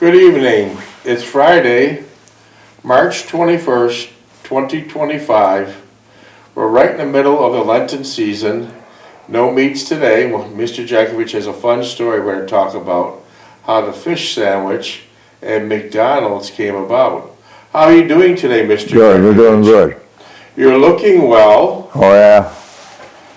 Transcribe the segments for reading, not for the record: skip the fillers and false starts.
Good evening. It's Friday, March 21st, 2025. We're right in the middle of the Lenten season. No meats today. Well, Mr. Jeckovich has a fun story we're going to talk about how the fish sandwich at McDonald's came about. How are you doing today, Mr. Good, Jeckovich? you're doing good. You're looking well. Oh, yeah.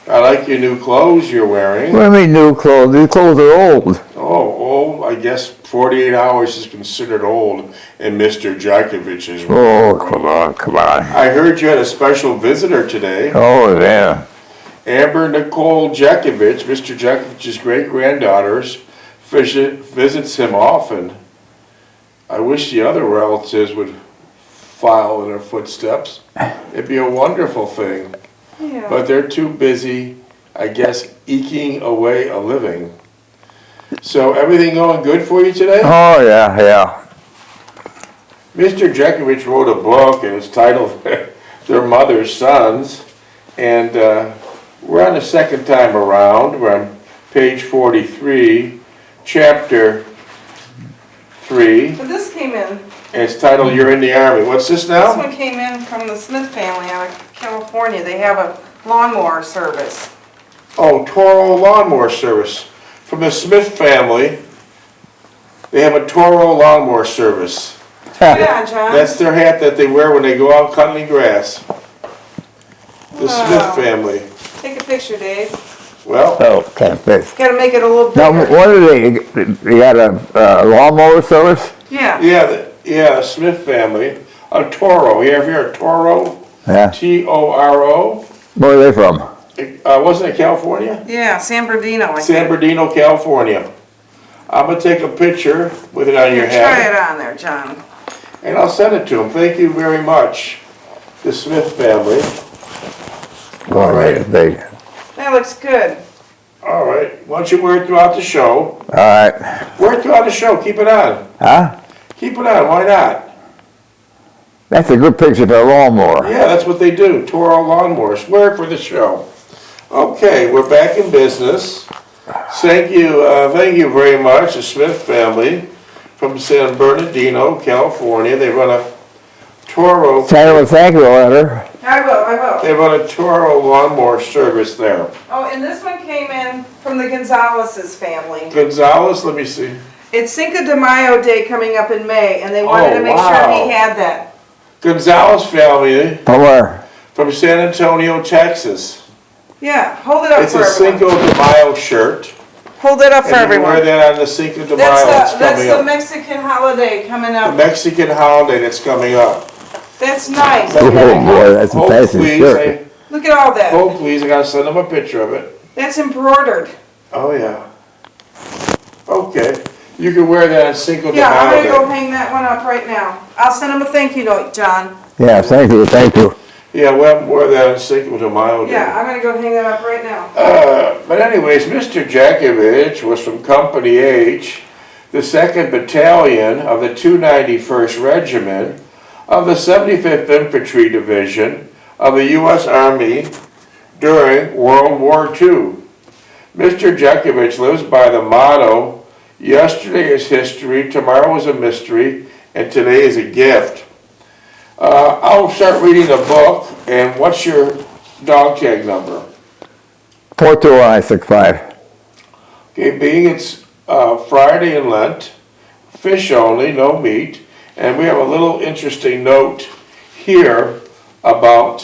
I like your new clothes you're wearing. What do you mean new clothes? These clothes are old. Oh, I guess 48 hours is considered old in Mr. Jekovich's world. Oh, come on. I heard you had a special visitor today. Oh, yeah. Amber Nicole Jeckovich, Mr. Jekovich's great-granddaughters, visits him often. I wish the other relatives would follow in their footsteps. It'd be a wonderful thing. Yeah. But they're too busy, I guess, eking away a living. So everything going good for you today? Oh, yeah. Mr. Jeckovich wrote a book, and it's titled Their Mother's Sons. And we're on the second time around. We're on page 43, chapter 3. But this came in. And it's titled You're in the Army. What's this now? This one came in from the Smith family out of California. They have a lawnmower service. Oh, Toro Lawnmower Service. From the Smith family, they have a Toro Lawnmower Service. Yeah, John. That's their hat that they wear when they go out cutting grass. The Wow. Smith family. Take a picture, Dave. Well, Oh, can't fish. Got to make it a little Now, bigger. what are they got a lawnmower service? Yeah. yeah, Smith family. A Toro. You ever hear of Toro? Yeah. T-O-R-O? Where are they from? Wasn't it California? Yeah, San Bernardino. I San think. Bernardino, California. I'm going to take a picture with it on your Try head, it on there, John. and I'll send it to them. Thank you very much, the Smith family. All right. Big. That looks good. All right. Why don't you wear it throughout the show? All right. Wear it throughout the show. Keep it on. Huh? Keep it on. Why not? That's a good picture for a lawnmower. Yeah, that's what they do. Toro lawnmowers. Wear it for the show. Okay, we're back in business. Thank you very much, the Smith family from San Bernardino, California. They run a Toro. Send them a thank you letter. I will. They run a Toro lawnmower service there. Oh, and this one came in from the Gonzalez's family. Gonzalez, let me see. It's Cinco de Mayo Day coming up in May, and they wanted to make sure wow. he had that. Gonzalez family From where? from San Antonio, Texas. Yeah, hold it up It's for a everyone. Cinco de Mayo shirt. Hold it up for And you everyone. wear that on the Cinco de Mayo that's That's coming the up. Mexican holiday coming The up. Mexican holiday that's coming up. That's nice. Oh, boy, that's a Hold fancy please, shirt. Look at all that. hold please, I gotta send them a picture of it. That's embroidered. Oh, yeah. Okay, you can wear that on Cinco de Yeah, I'm gonna go Mayo Day. hang that one up right now. I'll send him a thank you note, John. Yeah, thank you. Yeah, wear that on Cinco de Mayo Day. Yeah, I'm gonna go hang that up right now. But anyways, Mr. Jeckovich was from Company H, the 2nd Battalion of the 291st Regiment of the 75th Infantry Division of the U.S. Army during World War II. Mr. Jeckovich lives by the motto, yesterday is history, tomorrow is a mystery, and today is a gift. I'll start reading the book, and what's your dog tag number? 42165. Okay, being it's Friday in Lent, fish only, no meat, and we have a little interesting note here about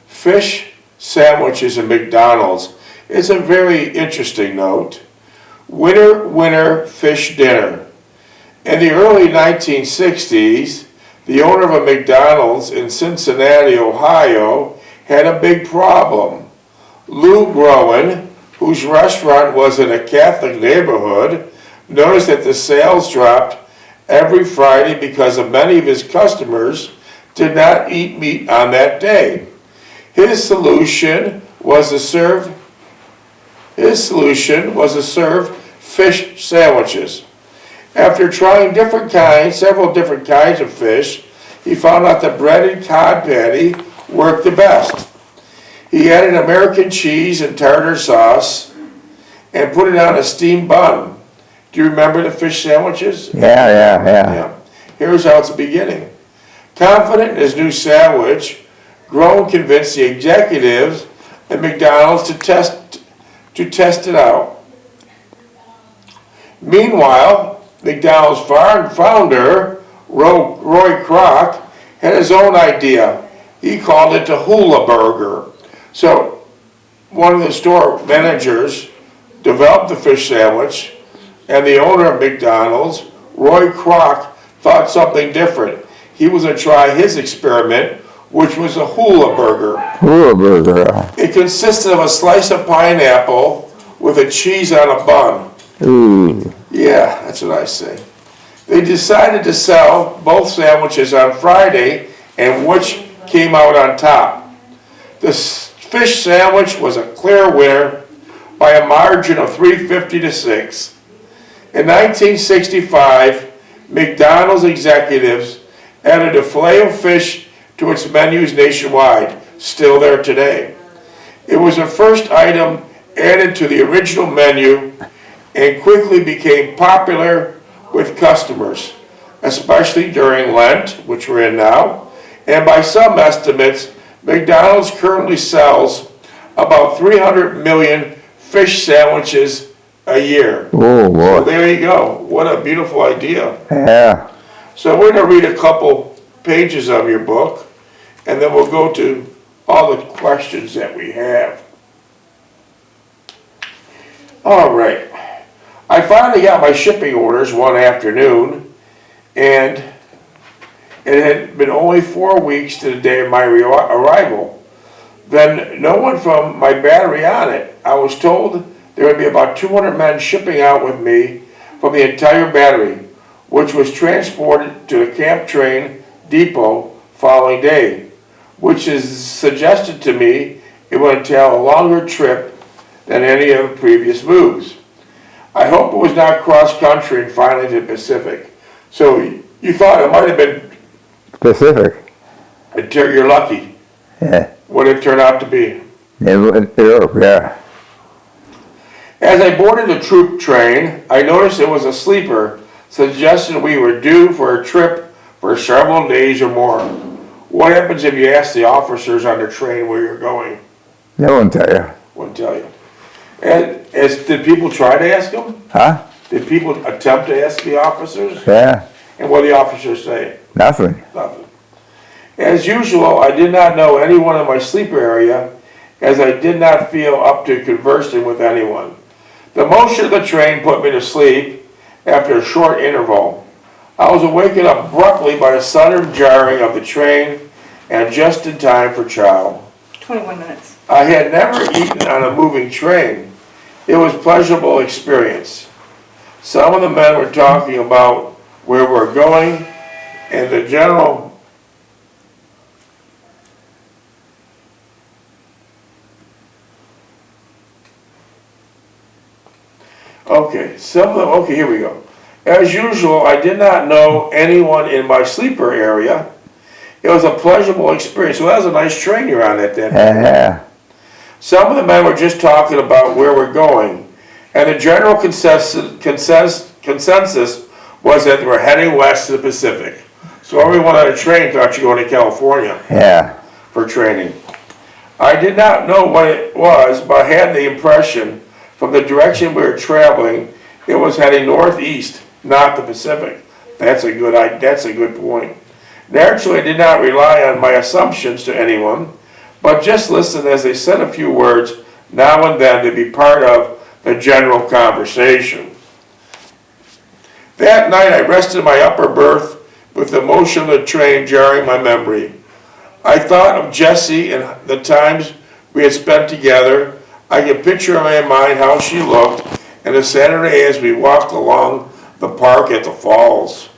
fish sandwiches at McDonald's. It's a very interesting note. Winter, winter, fish dinner. In the early 1960s, the owner of a McDonald's in Cincinnati, Ohio, had a big problem. Lou Groen, whose restaurant was in a Catholic neighborhood, noticed that the sales dropped every Friday because of many of his customers did not eat meat on that day. His solution was to serve fish sandwiches. After trying several different kinds of fish, he found out the breaded cod patty worked the best. He added American cheese and tartar sauce and put it on a steamed bun. Do you remember the fish sandwiches? Yeah. Here's how it's beginning. Confident in his new sandwich, Groen convinced the executives at McDonald's to test it out. Meanwhile, McDonald's founder, Roy Kroc, had his own idea. He called it the Hula Burger. So one of the store managers developed the fish sandwich, and the owner of McDonald's, Roy Kroc, thought something different. He was going to try his experiment, which was a hula burger. Hula burger. It consisted of a slice of pineapple with a cheese on a bun. Ooh. Yeah, that's what I say. They decided to sell both sandwiches on Friday, and which came out on top. The fish sandwich was a clear winner by a margin of 350 to 6. In 1965, McDonald's executives added a filet of fish to its menus nationwide, still there today. It was the first item added to the original menu and quickly became popular with customers, especially during Lent, which we're in now, and by some estimates, McDonald's currently sells about 300 million fish sandwiches a year. Oh, boy. So there you go. What a beautiful idea. Yeah. So we're going to read a couple pages of your book, and then we'll go to all the questions that we have. All right. I finally got my shipping orders one afternoon, and it had been only 4 weeks to the day of my arrival. Then no one from my battery on it. I was told there would be about 200 men shipping out with me from the entire battery, which was transported to the camp train depot following day, which is suggested to me it would entail a longer trip than any of the previous moves. I hope it was not cross-country and finally to the Pacific. So you thought it might have been Pacific. You're lucky. Yeah. What it turned out to be. Europe, yeah. As I boarded the troop train, I noticed it was a sleeper, suggesting we were due for a trip for several days or more. What happens if you ask the officers on the train where you're going? They won't tell you. Won't tell you. And did people try to ask them? Huh? Did people attempt to ask the officers? Yeah. And what did the officers say? Nothing. Nothing. As usual, I did not know anyone in my sleeper area, as I did not feel up to conversing with anyone. The motion of the train put me to sleep after a short interval. I was awakened abruptly by the sudden jarring of the train, and just in time for chow. 21 minutes. I had never eaten on a moving train. It was a pleasurable experience. Some of the men were talking about where we're going, and the general Okay, here we go. As usual, I did not know anyone in my sleeper area. It was a pleasurable experience. So that was a nice train you're on at that time. Yeah. Some of the men were just talking about where we're going, and the general consensus was that we're heading west to the Pacific. So everyone on the train thought you were going to California Yeah. for training. I did not know what it was, but I had the impression from the direction we were traveling, it was heading northeast, not the Pacific. That's a good point. Naturally, I did not rely on my assumptions to anyone, but just listened as they said a few words now and then to be part of the general conversation. That night, I rested in my upper berth with the motion of the train jarring my memory. I thought of Jessie and the times we had spent together. I could picture in my mind how she looked, and a Saturday as we walked along the park at the falls.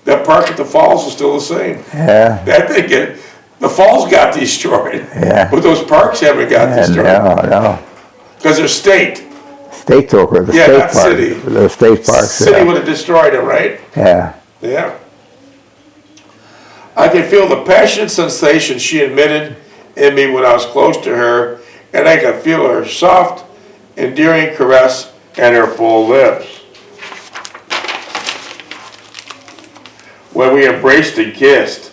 That park at the falls is still the same. Yeah. The falls got destroyed, Yeah. but those parks haven't got destroyed. No. Because they're state. State over the Yeah, state not park. city. The state parks. City would have destroyed them, right? Yeah. Yeah. I could feel the passionate sensation she emitted in me when I was close to her, and I could feel her soft, endearing caress and her full lips. when we embraced and kissed.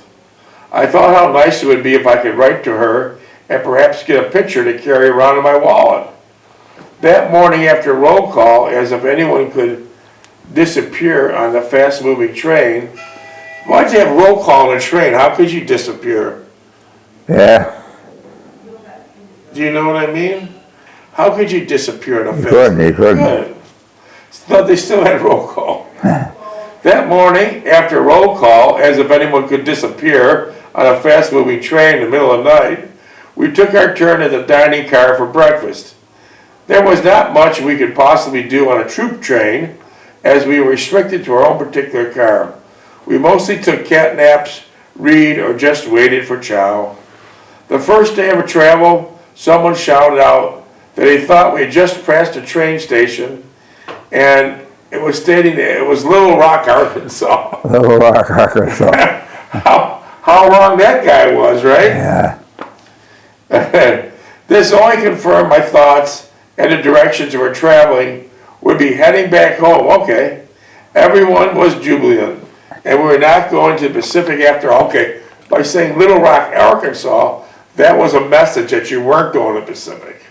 I thought how nice it would be if I could write to her and perhaps get a picture to carry around in my wallet. That morning after roll call, as if anyone could disappear on the fast-moving train. Why'd you have roll call on a train? How could you disappear? Yeah. Do you know what I mean? How could you disappear in a fast? You couldn't. Good. But they still had roll call. That morning, after roll call, as if anyone could disappear on a fast-moving train in the middle of the night, we took our turn in the dining car for breakfast. There was not much we could possibly do on a troop train, as we were restricted to our own particular car. We mostly took cat naps, read, or just waited for chow. The first day of our travel, someone shouted out that he thought we had just passed a train station, and it was stating that it was Little Rock, Arkansas. Little Rock, Arkansas. How wrong that guy was, right? Yeah. This only confirmed my thoughts and the directions we were traveling would be heading back home. Okay. Everyone was jubilant, and we were not going to the Pacific after all. Okay. By saying Little Rock, Arkansas, that was a message that you weren't going to Pacific.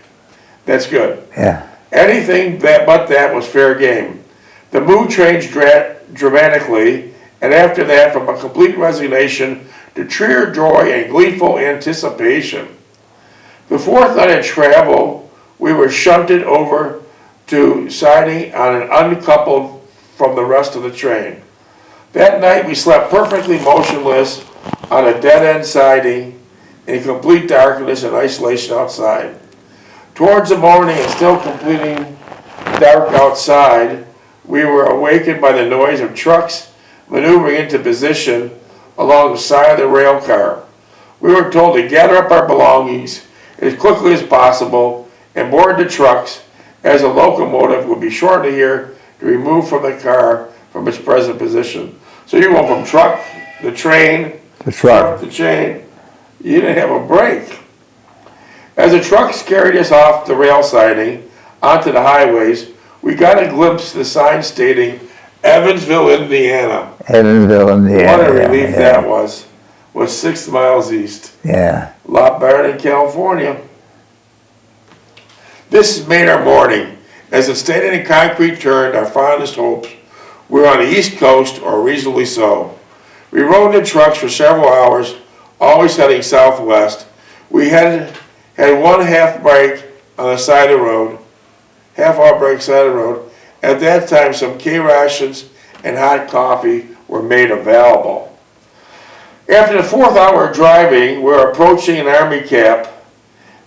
That's good. Yeah. Anything but that was fair game. The mood changed dramatically, and after that, from a complete resignation to sheer joy and gleeful anticipation. The fourth night of travel, we were shunted over to siding on an uncoupled from the rest of the train. That night, we slept perfectly motionless on a dead-end siding in complete darkness and isolation outside. Towards the morning, and still completing dark outside, we were awakened by the noise of trucks maneuvering into position along the side of the rail car. We were told to gather up our belongings as quickly as possible and board the trucks, as a locomotive would be shortly here to remove from the car from its present position. So you went from truck to train, The truck. to chain. You didn't have a break. As the trucks carried us off the rail siding onto the highways, we got a glimpse of the sign stating Evansville, Indiana. Evansville, Indiana. What a relief that was 6 miles east. Yeah. A lot better than California. This made our morning. As the standing in concrete turned our fondest hopes, we were on the East Coast, or reasonably so. We rode in trucks for several hours, always heading southwest. We had one half break on the side of the road, half-hour break side of the road. At that time, some K rations and hot coffee were made available. After the fourth hour of driving, we were approaching an army camp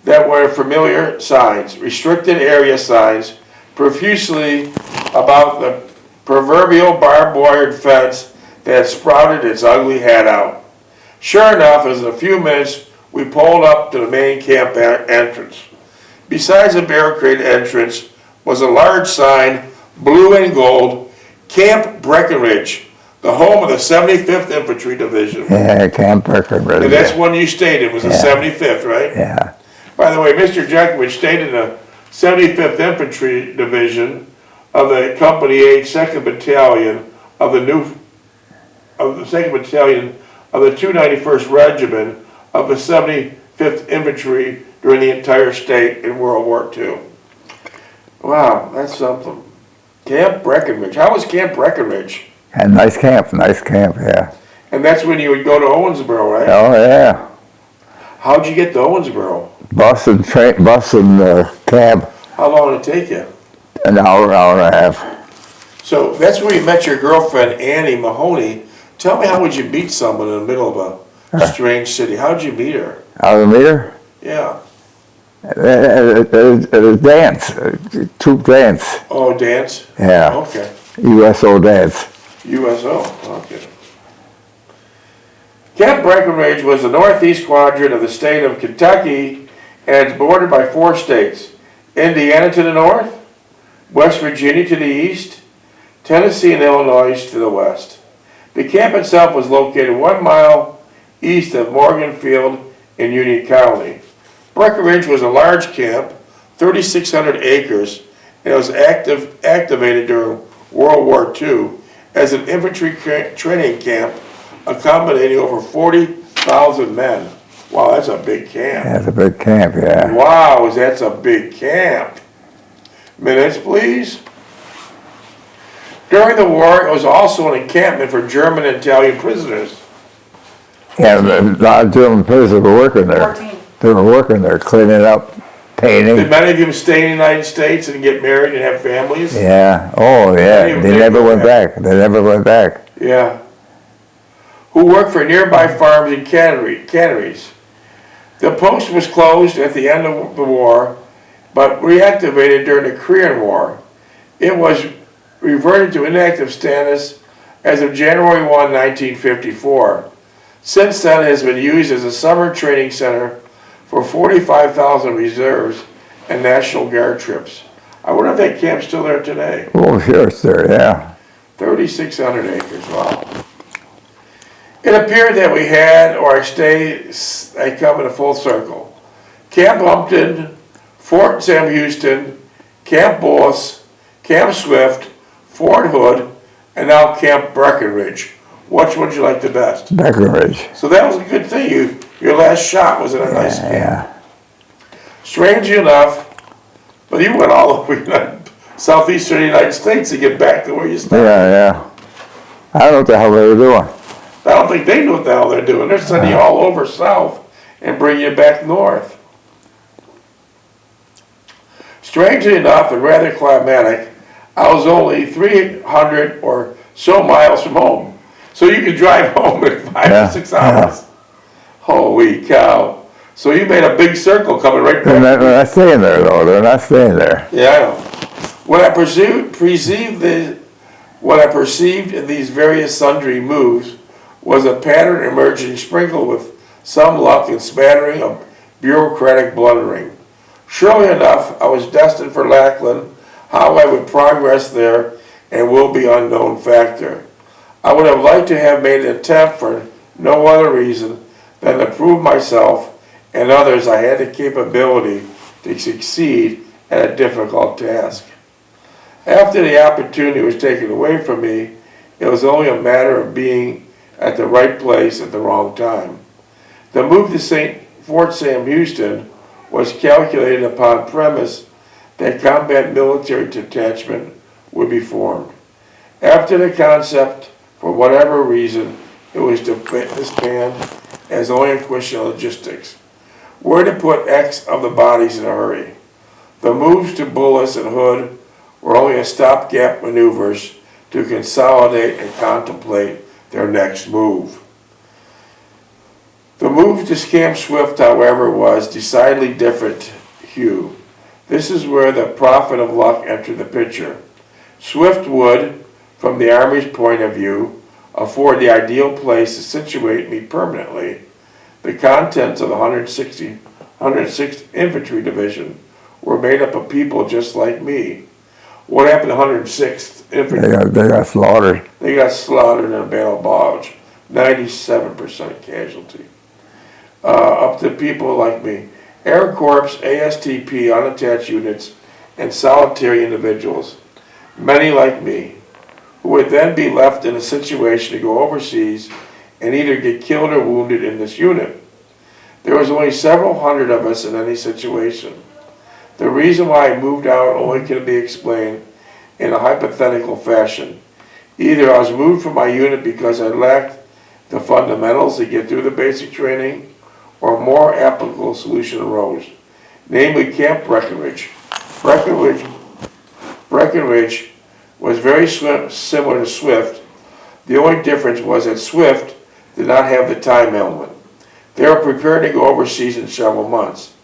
that were familiar signs, restricted area signs, profusely about the proverbial barbed wire fence that had sprouted its ugly head out. Sure enough, as in a few minutes, we pulled up to the main camp entrance. Besides the barricade entrance was a large sign, blue and gold, Camp Breckinridge, the home of the 75th Infantry Division. Yeah, Camp Breckinridge. And that's when you stayed, it was the 75th, right? Yeah. By the way, Mr. Jeckovich stayed in the 75th Infantry Division of the Company H 2nd Battalion of the 2nd Battalion of the 291st Regiment of the 75th Infantry during the entire state in World War II. Wow, that's something. Camp Breckinridge. How was Camp Breckinridge? And nice camp, yeah. And that's when you would go to Owensboro, right? Oh, yeah. How'd you get to Owensboro? Bus and cab, How long did it take you? an hour and a half. So that's where you met your girlfriend, Annie Mahoney. Tell me, how would you meet someone in the middle of a strange city? How'd you meet her? Out of the meter? Yeah. A dance, troop dance. Oh, dance? Yeah. Okay. USO dance. USO, okay. Camp Breckinridge was the northeast quadrant of the state of Kentucky, and it's bordered by 4 states. Indiana to the north, West Virginia to the east, Tennessee and Illinois to the west. The camp itself was located 1 mile east of Morganfield in Union County. Breckinridge was a large camp, 3,600 acres, and it was activated during World War II as an infantry training camp accommodating over 40,000 men. Wow, that's a big camp. That's a big camp, yeah. Wow, that's a big camp. Minutes, please. During the war, it was also an encampment for German and Italian prisoners. Yeah, a lot of German prisoners were working there. 14. They were working there, cleaning up, Did painting. many of them stay in the United States and get married and have families? Yeah, oh yeah, they never went back. They never went back. Yeah. Who worked for nearby farms and canneries. The post was closed at the end of the war, but reactivated during the Korean War. It was reverted to inactive status as of January 1, 1954. Since then, it has been used as a summer training center for 45,000 reserves and National Guard troops. I wonder if that camp's still there today. Oh, sure, it's there, yeah. 3,600 acres, wow. It appeared that we had, or I come in a full circle. Camp Lumpton, Fort Sam Houston, Camp Bullis, Camp Swift, Fort Hood, and now Camp Breckinridge. Which one would you like the best? Breckinridge. So that was a good thing. Your last shot was in a nice camp. Yeah. Strangely enough, but you went all over the southeastern United States to get back to where you started. Yeah. I don't know what the hell they were doing. I don't think they know what the hell they're doing. They're sending you all over south and bringing you back north. Strangely enough, and rather climatic, I was only 300 or so miles from home. So you could drive home in 5 or 6 hours. Holy cow. So you made a big circle coming right back. They're not staying there, though. They're not staying there. Yeah, I know. What I perceived in these various sundry moves was a pattern emerging, sprinkled with some luck and smattering of bureaucratic blundering. Surely enough, I was destined for Lackland. How I would progress there and will be unknown factor. I would have liked to have made an attempt for no other reason than to prove myself and others I had the capability to succeed at a difficult task. After the opportunity was taken away from me, it was only a matter of being at the right place at the wrong time. The move to Fort Sam Houston was calculated upon premise that combat military detachment would be formed. After the concept, for whatever reason, it was disbanded as only a question of logistics. Where to put X of the bodies in a hurry. The moves to Bullis and Hood were only a stopgap maneuvers to consolidate and contemplate their next move. The move to Camp Swift, however, was decidedly different hue. This is where the prophet of luck entered the picture. Swift would, from the Army's point of view, afford the ideal place to situate me permanently. The contents of the 106th Infantry Division were made up of people just like me. What happened to 106th Infantry? They got slaughtered. They got slaughtered in a Battle of Bulge. 97% casualty. Up to people like me. Air Corps, ASTP, unattached units, and solitary individuals. Many like me, who would then be left in a situation to go overseas and either get killed or wounded in this unit. There was only several hundred of us in any situation. The reason why I moved out only can be explained in a hypothetical fashion. Either I was moved from my unit because I lacked the fundamentals to get through the basic training, or a more applicable solution arose, namely Camp Breckinridge. Breckinridge was very similar to Swift. The only difference was that Swift did not have the time element. They were prepared to go overseas in several months.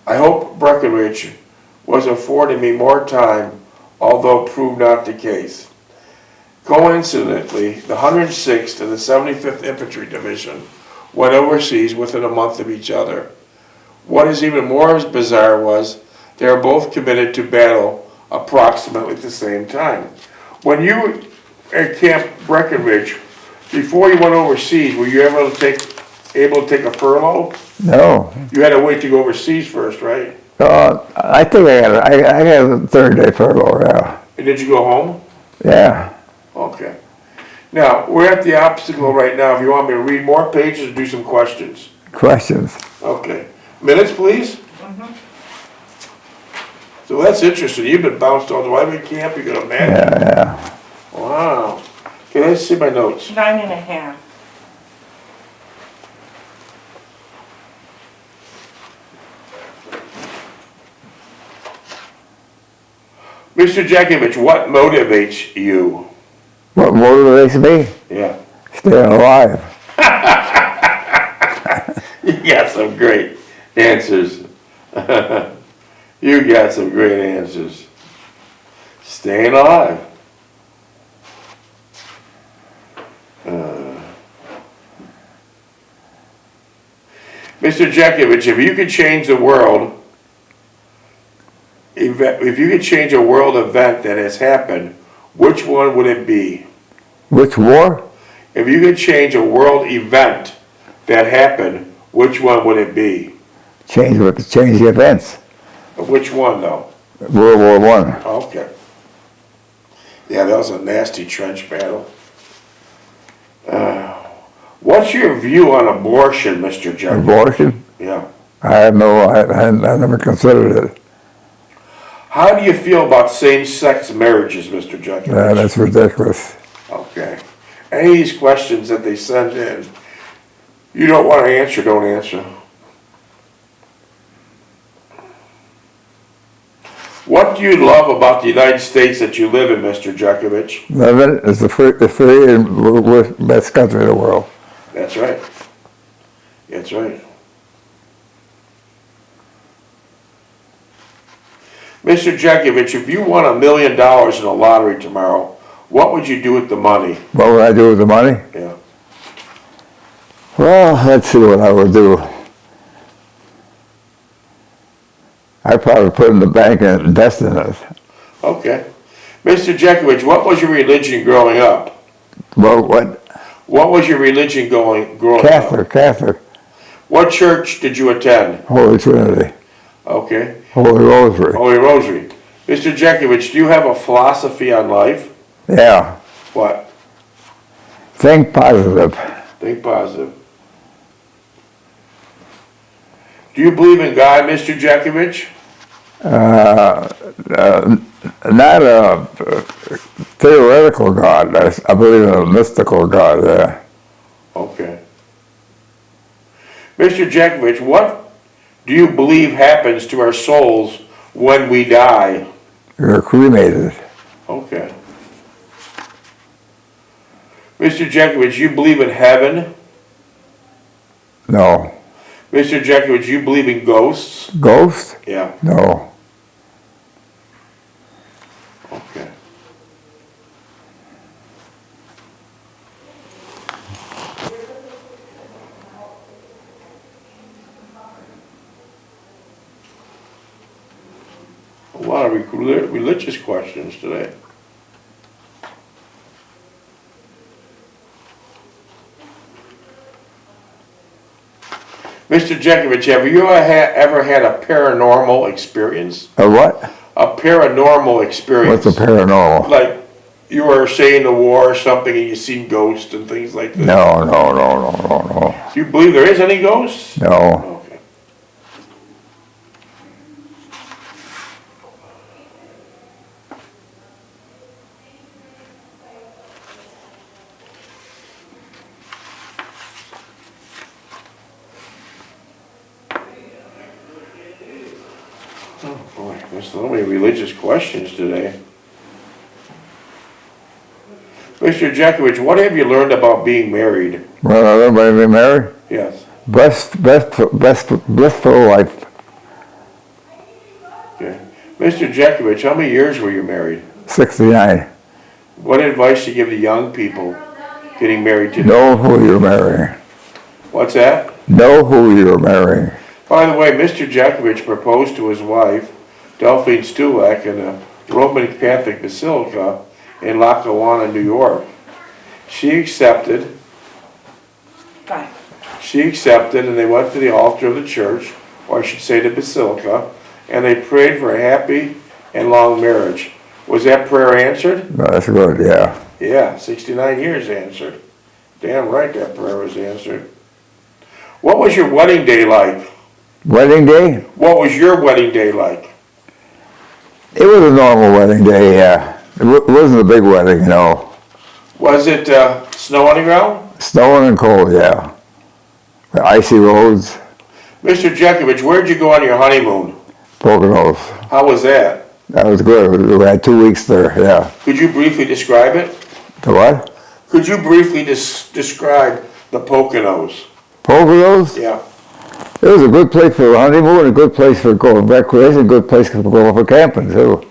I hope Breckinridge was affording me more time, although it proved not the case. Coincidentally, the 106th and the 75th Infantry Division went overseas within a month of each other. What is even more bizarre was they were both committed to battle approximately at the same time. When you were at Camp Breckinridge, before you went overseas, were you able to take a furlough? No. You had to wait to go overseas first, right? I think I got a 30-day furlough, yeah. And did you go home? Yeah. Okay. Now, we're at the obstacle right now. If you want me to read more pages or do some questions. Questions? Okay. Minutes, please? So that's interesting. You've been bounced all the way to camp, you can imagine. Yeah. Wow. Okay, let's see my notes. 9.5. Mr. Jeckovich, what motivates you? What motivates me? Yeah. Staying alive. You got some great answers. You got some great answers. Staying alive. Mr. Jeckovich, if you could change the world, if you could change a world event that has happened, which one would it be? Which war? If you could change a world event that happened, which one would it be? Change the events. Which one though? World War I. Okay. Yeah, that was a nasty trench battle. What's your view on abortion, Mr. Jeckovich? Abortion? Yeah. I never considered it. How do you feel about same-sex marriages, Mr. Jeckovich? That's ridiculous. Okay. Any of these questions that they send in, you don't want to answer, don't answer. What do you love about the United States that you live in, Mr. Jeckovich? Living is the free and best country in the world. That's right. That's right. Mr. Jeckovich, if you won $1 million in the lottery tomorrow, what would you do with the money? What would I do with the money? Yeah. Well, let's see what I would do. I'd probably put it in the bank and invest in it. Okay. Mr. Jeckovich, what was your religion growing up? Well, what? What was your religion growing Catholic, up? Catholic. What church did you attend? Holy Trinity. Okay. Holy Rosary. Holy Rosary. Mr. Jeckovich, do you have a philosophy on life? Yeah. What? Think positive. Think positive. Do you believe in God, Mr. Jeckovich? Not a theoretical God. I believe in a mystical God. Okay. Mr. Jeckovich, what do you believe happens to our souls when we die? You're cremated. Okay. Mr. Jeckovich, you believe in heaven? No. Mr. Jeckovich, you believe in ghosts? Ghost? Yeah. No. Okay. A lot of religious questions today. Mr. Jeckovich, have you ever had a paranormal experience? A what? A paranormal experience. What's a paranormal? Like you were saying the war or something and you seen ghosts and things like that? No, no, no, no, no, no. Do you believe there is any ghosts? No. Okay. Oh boy, there's so many religious questions today. Mr. Jeckovich, what have you learned about being married? Well, everybody be married? Yes. Blissful life. Okay. Mr. Jeckovich, how many years were you married? 69. What advice do you give to young people getting married today? Know who you're marrying. What's that? Know who you're marrying. By the way, Mr. Jeckovich proposed to his wife, Delphine Stulak, in a Roman Catholic Basilica in Lackawanna, New York. She accepted, Fine. and they went to the altar of the church, or I should say the basilica, and they prayed for a happy and long marriage. Was that prayer answered? No, that's good, yeah. Yeah, 69 years answered. Damn right that prayer was answered. What was your wedding day like? Wedding day? What was your wedding day like? It was a normal wedding day, yeah. It wasn't a big wedding, you know. Was it snow on the ground? Snowing and cold, yeah. Icy roads, Mr. Jeckovich, where'd you go on your honeymoon? Poconos. How was that? That was good. We had 2 weeks there, yeah. Could you briefly describe it? The what? Could you briefly describe the Poconos? Poconos? Yeah. It was a good place for a honeymoon, a good place for going recreation, a good place for going for camping too.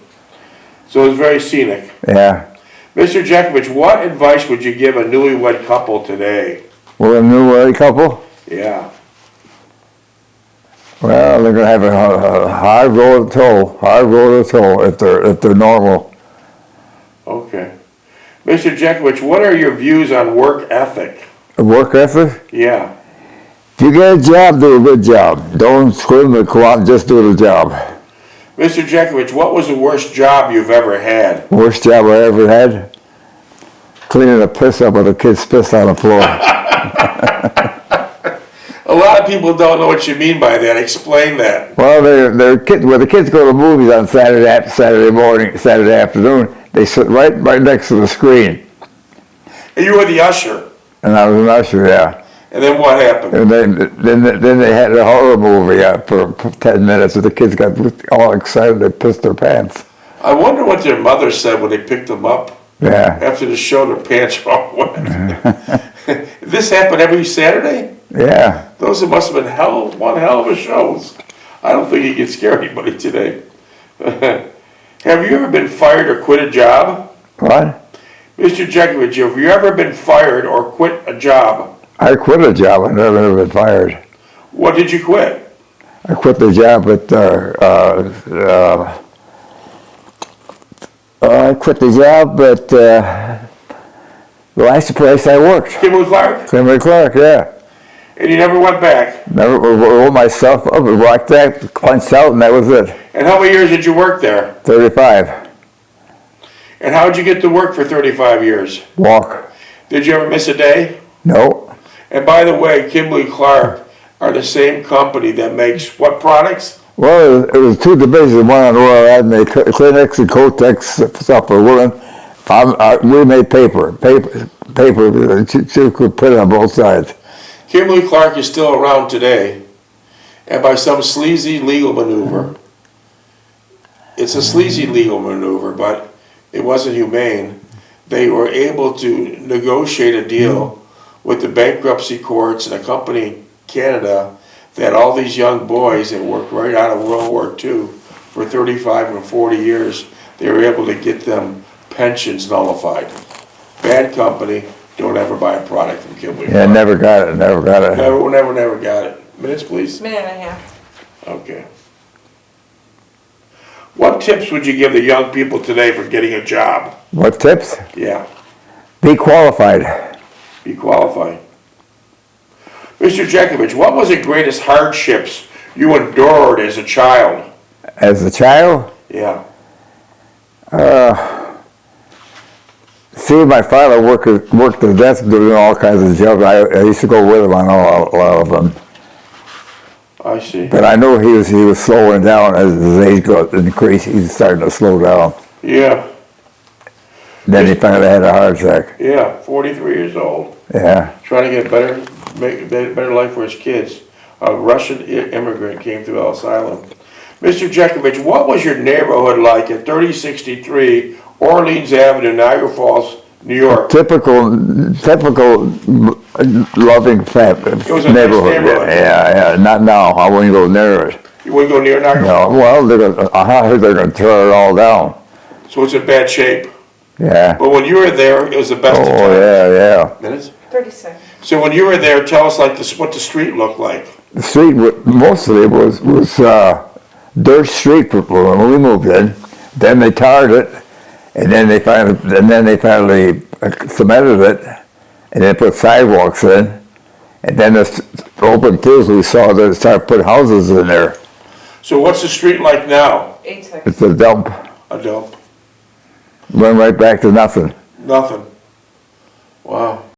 So it was very scenic. Yeah. Mr. Jeckovich, what advice would you give a newlywed couple today? We're a new married couple. Yeah. Well, they're gonna have a hard road to tow if they're normal. Okay. Mr. Jeckovich, what are your views on work ethic? A work ethic? Yeah. If you get a job, do a good job. Don't scream and go out and just do the job. Mr. Jeckovich, what was the worst job you've ever had? Worst job I ever had? Cleaning the piss up with the kids' piss on the floor. A lot of people don't know what you mean by that. Explain that. Well, they're kids. When the kids go to movies on Saturday morning, Saturday afternoon, they sit right next to the screen. And you were the usher. And I was an usher, yeah. And then what happened? And then they had a horror movie for 10 minutes, and the kids got all excited. They pissed their pants. I wonder what their mother said when they picked them up. Yeah. After the show, their pants were all wet. This happened every Saturday? Yeah. Those must have been one hell of a shows. I don't think you can scare anybody today. Have you ever been fired or quit a job? What? Mr. Jeckovich, have you ever been fired or quit a job? I quit a job. I never been fired. What did you quit? I quit the job at I quit the job at the last place I worked. Kimberly Clark? Kimberly Clark, yeah. And you never went back? Never rolled myself up and walked that, punched out, and that was it. And how many years did you work there? 35. And how did you get to work for 35 years? Walk. Did you ever miss a day? No. And by the way, Kimberly Clark are the same company that makes what products? Well, it was two divisions, one on Royal Ad made Kleenex and Kotex stuff for women. We made paper. You could put it on both sides. Kimberly Clark is still around today, and by some sleazy legal maneuver, it's a sleazy legal maneuver, but it wasn't humane, they were able to negotiate a deal with the bankruptcy courts and a company in Canada that all these young boys that worked right out of World War II for 35 and 40 years, they were able to get them pensions nullified. Bad company, don't ever buy a product from Kimberly Yeah, Clark. never got it. Never got it. Minutes, please? Minute and a half. Okay. What tips would you give the young people today for getting a job? What tips? Yeah, Be qualified. be qualified. Mr. Jeckovich, what was the greatest hardships you endured as a child? As a child, Yeah, see my father worked to death doing all kinds of jobs. I used to go with him on a lot of them. I see. But I know he was slowing down as his age got increased. He was starting to slow down. Yeah, Then he finally had a heart attack. yeah, 43 years old, Yeah. trying to get make a better life for his kids. A Russian immigrant came through Ellis Island. Mr. Jeckovich, what was your neighborhood like at 3063 Orleans Avenue, Niagara Falls, New York? Typical loving was a nice neighborhood. neighborhood. Yeah. Not now. I wouldn't go near it. You wouldn't go near Niagara? No. Well, I heard they're going to tear it all down. So it's in bad shape. Yeah. But when you were there, it was the best of Oh times. yeah. Minutes? 30 seconds. So when you were there, tell us like this, what the street looked like. The street mostly was dirt street when we moved in. Then they tarred it, and then they finally cemented it, and then put sidewalks in, and then the open fields we saw that started putting houses in there. So what's the street like now? 8 seconds. It's a dump. A dump. Went right back to nothing. Nothing. Wow.